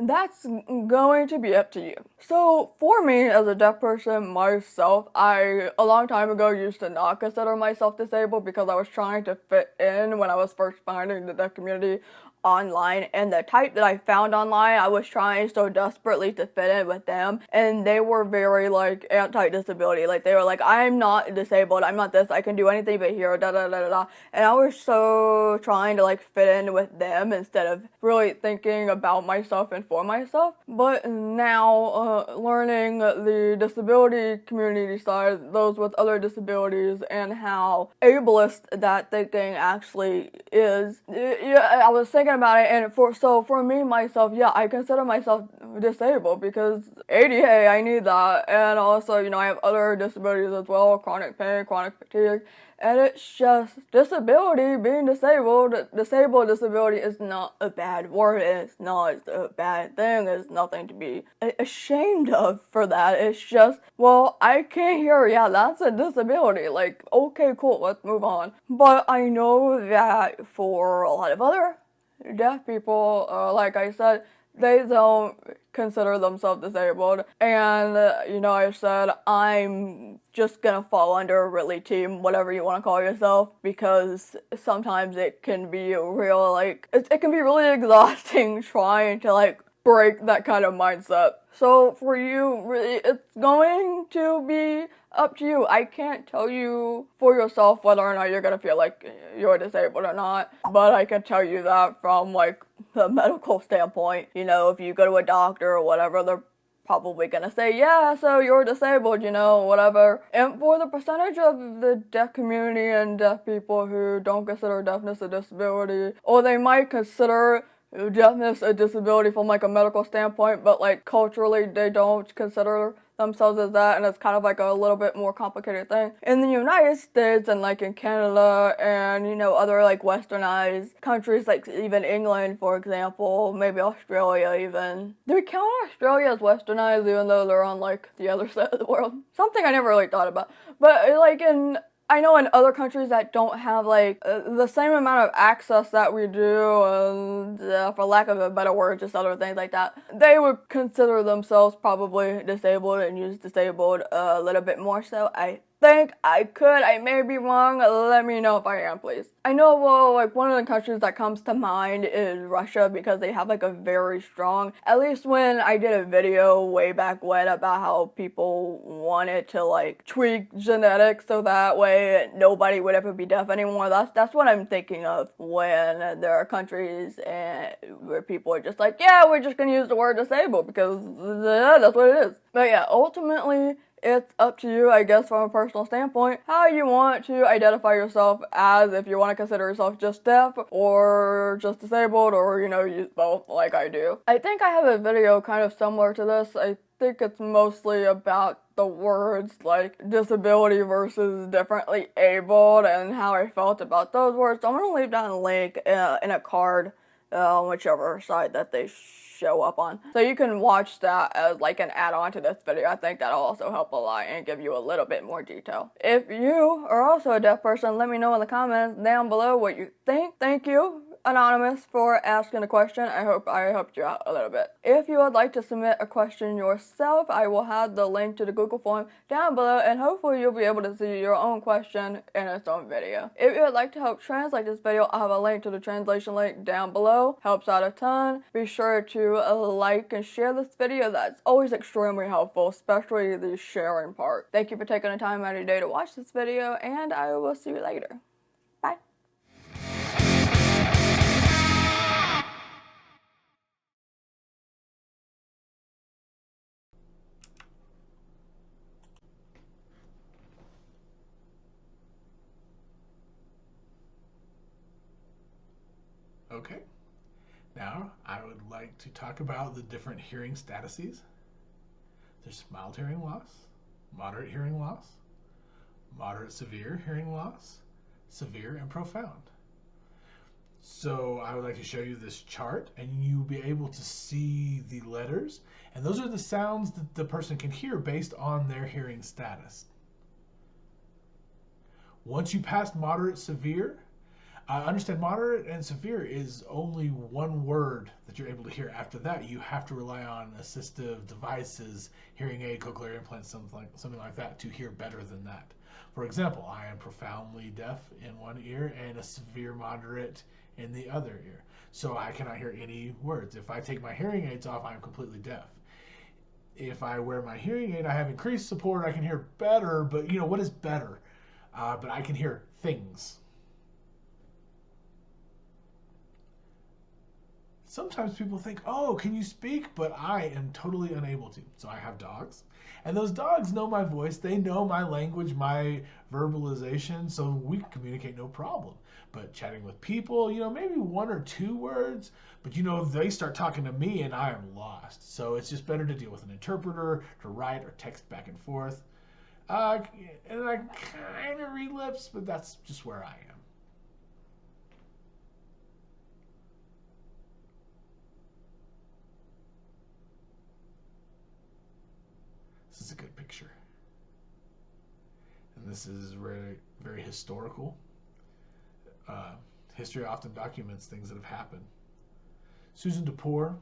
that's going to be up to you. So for me, as a deaf person myself, I, a long time ago, used to not consider myself disabled because I was trying to fit in when I was first finding the deaf community online, and the type that I found online, I was trying so desperately to fit in with them, and they were very anti-disability. They were I'm not disabled, I'm not this, I can do anything but hear, da da da da da. And I was so trying to fit in with them instead of really thinking about myself and for myself. But now learning the disability community side, those with other disabilities, and how ableist that thinking actually is, I was thinking thinking about it, and for me myself, yeah, I consider myself disabled because ADA, I need that, and also, you know, I have other disabilities as well, chronic pain, chronic fatigue, and it's just disability, being disabled, disability is not a bad word, it's not a bad thing, it's nothing to be ashamed of for that, it's just, well, I can't hear, yeah, that's a disability, like, okay, cool, let's move on. But I know that for a lot of other deaf people, like I said, they don't consider themselves disabled, and you know, I said I'm just gonna fall under really team whatever you want to call yourself, because sometimes it can be real, like it can be really exhausting trying to like break that kind of mindset. So for you, really, it's going to be up to you. I can't tell you for yourself whether or not you're gonna feel like you're disabled or not, but I can tell you that from like the medical standpoint. You know, if you go to a doctor or whatever, they're probably gonna say, yeah, so you're disabled, you know, whatever. And for the percentage of the deaf community and deaf people who don't consider deafness a disability, or they might consider deafness a disability from like a medical standpoint, but like culturally they don't consider themselves as that, and it's kind of like a little bit more complicated thing. In the United States and like in Canada and, you know, other like westernized countries, like even England, for example, maybe Australia even. Do we count Australia as westernized even though they're on like the other side of the world? Something I never really thought about. But like I know in other countries that don't have like the same amount of access that we do, and for lack of a better word, just other things like that, they would consider themselves probably disabled and use disabled a little bit more so. I think I could. I may be wrong. Let me know if I am, please. I know, well, like one of the countries that comes to mind is Russia, because they have like a very strong, at least when I did a video way back when about how people wanted to like tweak genetics so that way nobody would ever be deaf anymore. That's what I'm thinking of when there are countries where people are just like, yeah, we're just gonna use the word disabled because that's what it is. But yeah, ultimately, it's up to you, I guess, from a personal standpoint, how you want to identify yourself as, if you want to consider yourself just deaf or just disabled, or, you know, use both like I do. I think I have a video kind of similar to this. I think it's mostly about the words like disability versus differently abled and how I felt about those words. So I'm going to leave down a link in a card on whichever side that they show up on. So you can watch that as like an add-on to this video. I think that'll also help a lot and give you a little bit more detail. If you are also a deaf person, let me know in the comments down below what you think. Thank you, Anonymous, for asking a question. I hope I helped you out a little bit. If you would like to submit a question yourself, I will have the link to the Google form down below, and hopefully you'll be able to see your own question in its own video. If you would like to help translate this video, I have a link to the translation link down below. Helps out a ton. Be sure to like and share this video. That's always extremely helpful, especially the sharing part. Thank you for taking the time out of your day to watch this video, and I will see you later. Bye. Okay, now I would like to talk about the different hearing statuses. There's mild hearing loss, moderate hearing loss, moderate severe hearing loss, severe and profound. So I would like to show you this chart, and you'll be able to see the letters, and those are the sounds that the person can hear based on their hearing status. Once you pass moderate, severe, understand moderate and severe is only one word that you're able to hear. After that, you have to rely on assistive devices, hearing aid, cochlear implants, something like that to hear better than that. For example, I am profoundly deaf in one ear and a severe moderate in the other ear. So I cannot hear any words. If I take my hearing aids off, I'm completely deaf. If I wear my hearing aid, I have increased support, I can hear better, but you know, what is better? But I can hear things. sometimes people think, oh, can you speak? But I am totally unable to. So I have dogs. And those dogs know my voice. They know my language, my verbalization. So we can communicate no problem. But chatting with people, maybe 1 or 2 words. But, they start talking to me and I am lost. So it's just better to deal with an interpreter, to write or text back and forth. And I kind of read lips, but that's just where I am. This is a good picture. And this is very, very historical. History often documents things that have happened. Susan Dupor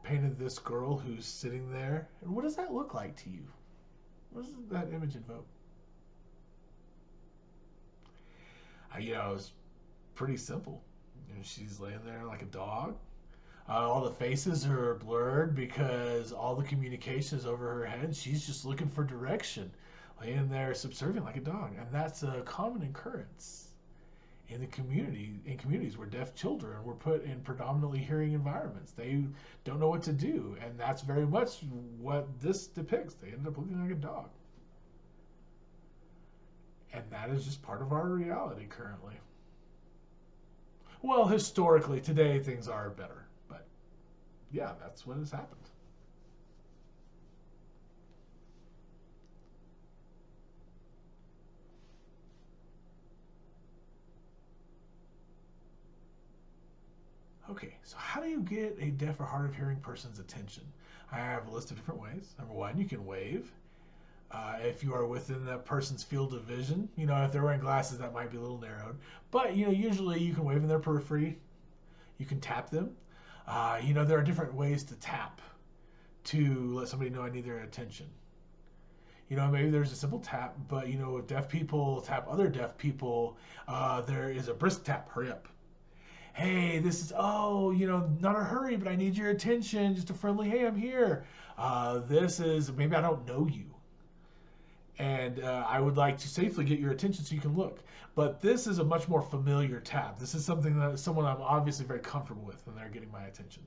painted this girl who's sitting there. And what does that look like to you? What does that image invoke? It was pretty simple. She's laying there like a dog. All the faces are blurred because all the communication is over her head. She's just looking for direction, laying there subservient like a dog. And that's a common occurrence in the community, in communities where deaf children were put in predominantly hearing environments. They don't know what to do, and that's very much what this depicts. They end up looking like a dog. And that is just part of our reality currently. Well, historically, today things are better, but yeah, that's what has happened. Okay, so how do you get a deaf or hard of hearing person's attention? I have a list of different ways. Number 1, you can wave. If you are within that person's field of vision, if they're wearing glasses, that might be a little narrowed. But, usually you can wave in their periphery. You can tap them. There are different ways to tap to let somebody know I need their attention. Maybe there's a simple tap, but, if deaf people tap other deaf people, there is a brisk tap, hurry up. Hey, this is, not a hurry, but I need your attention. Just a friendly, hey, I'm here. This is, maybe I don't know you. And I would like to safely get your attention so you can look. But this is a much more familiar tap. This is someone I'm obviously very comfortable with, and they're getting my attention.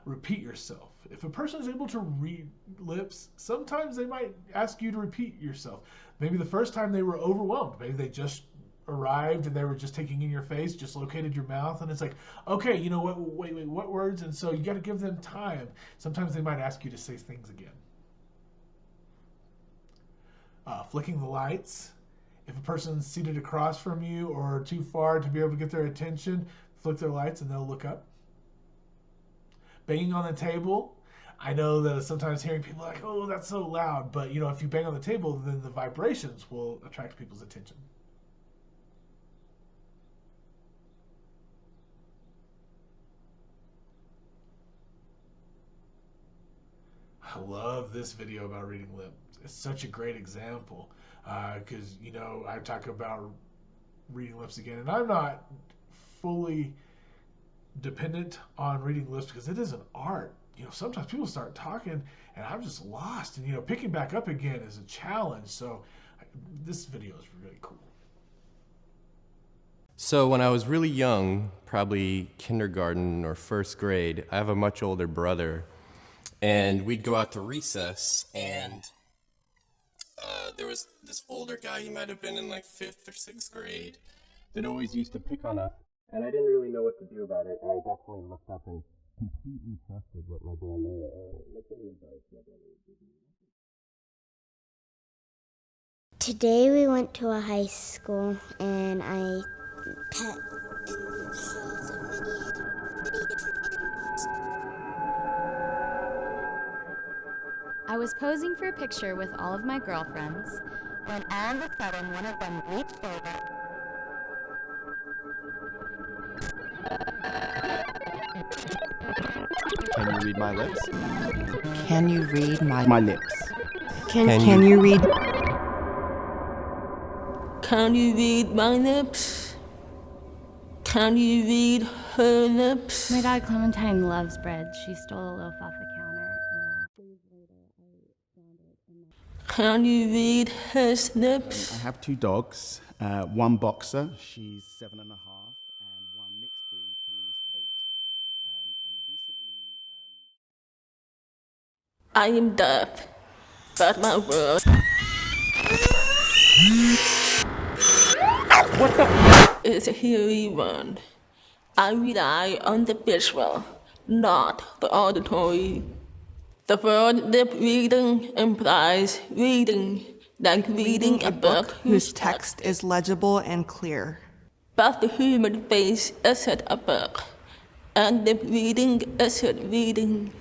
Repeat yourself. If a person is able to read lips, sometimes they might ask you to repeat yourself. Maybe the first time they were overwhelmed. Maybe they just arrived and they were just taking in your face, just located your mouth, and it's like, okay, wait, what words? And so you got to give them time. Sometimes they might ask you to say things again. Flicking the lights. If a person's seated across from you or too far to be able to get their attention, flick their lights and they'll look up. Banging on the table. I know that sometimes hearing people are like, oh, that's so loud. But, if you bang on the table, then the vibrations will attract people's attention. I love this video about reading lips. It's such a great example because, I talk about reading lips again, and I'm not fully dependent on reading lips because it is an art. Sometimes people start talking and I'm just lost, and, picking back up again is a challenge. So this video is really cool. So when I was really young, probably kindergarten or first grade, I have a much older brother. And we'd go out to recess, and there was this older guy, he might have been in like 5th or 6th grade, that always used to pick on us. And I didn't really know what to do about it, and I definitely looked up and completely trusted what my brother did. Today we went to a high school, and I pet and held many different animals. I was posing for a picture with all of my girlfriends when all of a sudden one of them reached over. Can you read my lips? Can you read my lips? Can you read? Can you read my lips? Can you read her lips? My dog Clementine loves bread. She stole a loaf off the counter. Can you read his lips? I have 2 dogs, one boxer, she's 7.5, and one mixed breed who's 8. I am deaf, but my word is a hearing one. I rely on the visual, not the auditory. The word lip reading implies reading, like reading a book whose text is legible and clear. But the human face isn't a book, and lip reading isn't reading.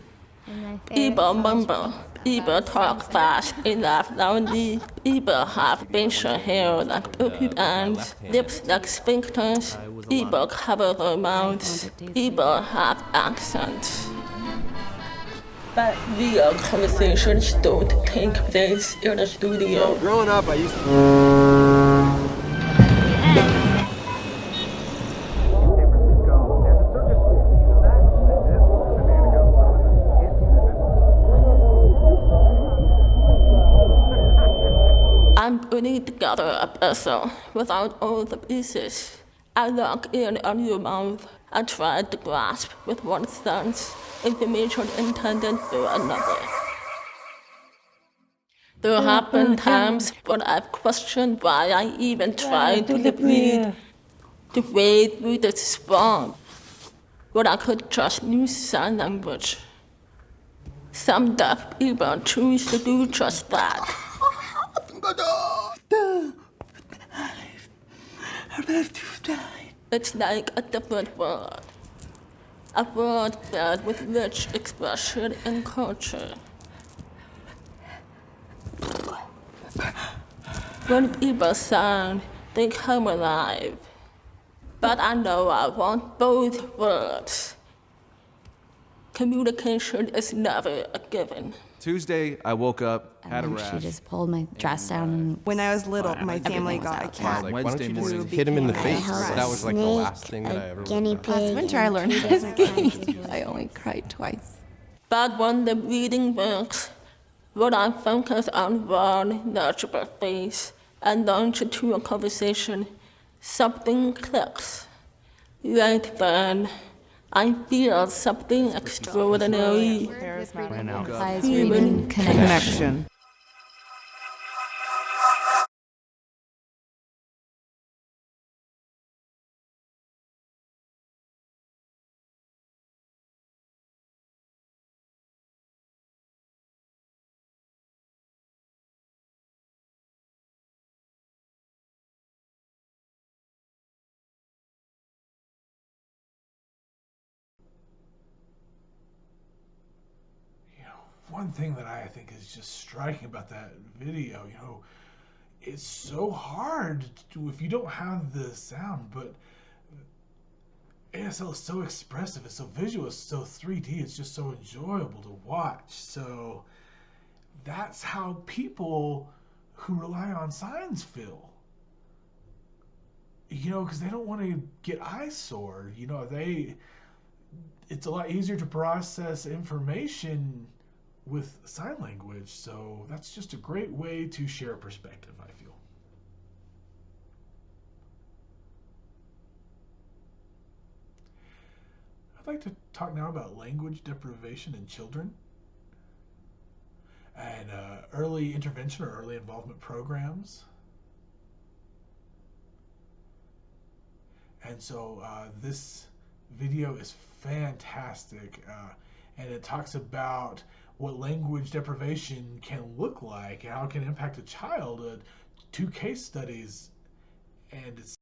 People mumble, people talk fast and laugh loudly, people have facial hair like porcupines, lips like sphincters, people cover their mouths, people have accents. But real conversations don't take place in a studio. Growing up, I used to. I'm putting together a puzzle without all the pieces. I look in on your mouth. I try to grasp with one sense information intended through another. There have been times when I've questioned why I even tried to lip read, to wade through this swamp, when I could just use sign language. Some deaf people choose to do just that. It's like a different world. A world filled with rich expression and culture. When people sound, they come alive. But I know I want both worlds. Communication is never a given. Tuesday, I woke up, had a And rash. she just pulled my dress down and When I was little, my family Everything was got a out. cat. Like, Wednesday why don't you morning, just hit him in the became face. a That was like the last thing that I ever guinea wrote down. pig. Winter, I learned and how to two different ski. kinds of I only cried twice. But when the reading works, when I focus on one legible face and launch into a conversation, something clicks. Right then, I feel something extraordinary. implies Human reading Connection. One thing that I think is just striking about that video, it's so hard to, if you don't have the sound, but ASL is so expressive, it's so visual, it's so 3D, it's just so enjoyable to watch. So that's how people who rely on signs feel. Because they don't want to get eyesore. It's a lot easier to process information with sign language, so that's just a great way to share a perspective, I feel. I'd like to talk now about language deprivation in children and early intervention or early involvement programs. And so this video is fantastic, and it talks about what language deprivation can look like and how it can impact a child. 2 case studies, and it's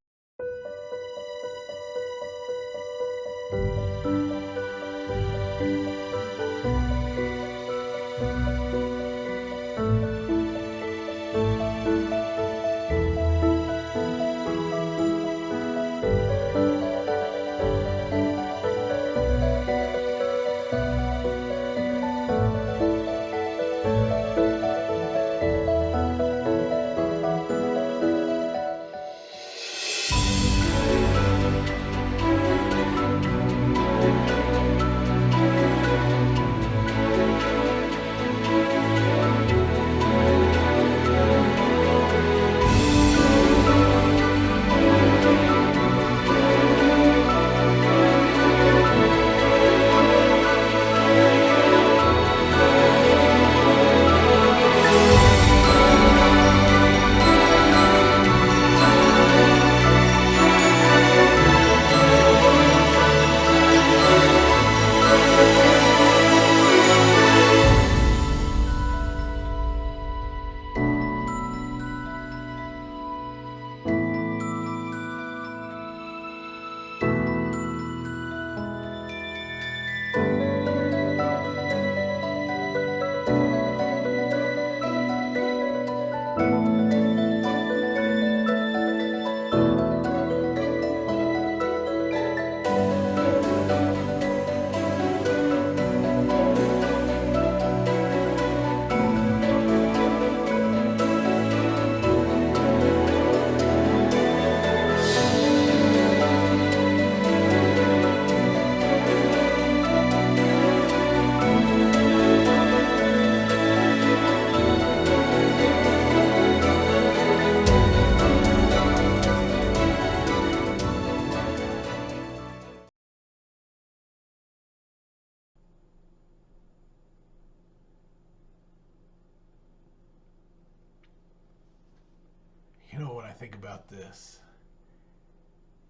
think about this,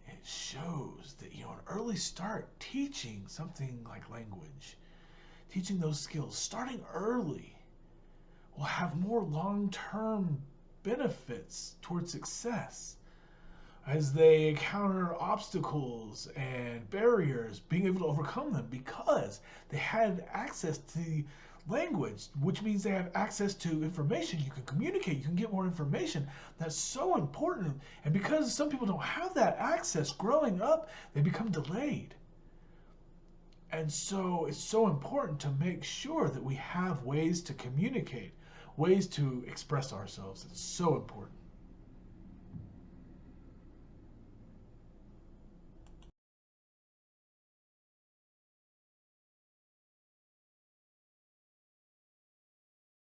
it shows that, an early start teaching something like language, teaching those skills, starting early, will have more long-term benefits towards success as they encounter obstacles and barriers, being able to overcome them because they had access to language, which means they have access to information. You can communicate, you can get more information. That's so important. And because some people don't have that access growing up, they become delayed. And so it's so important to make sure that we have ways to communicate, ways to express ourselves. It's so important.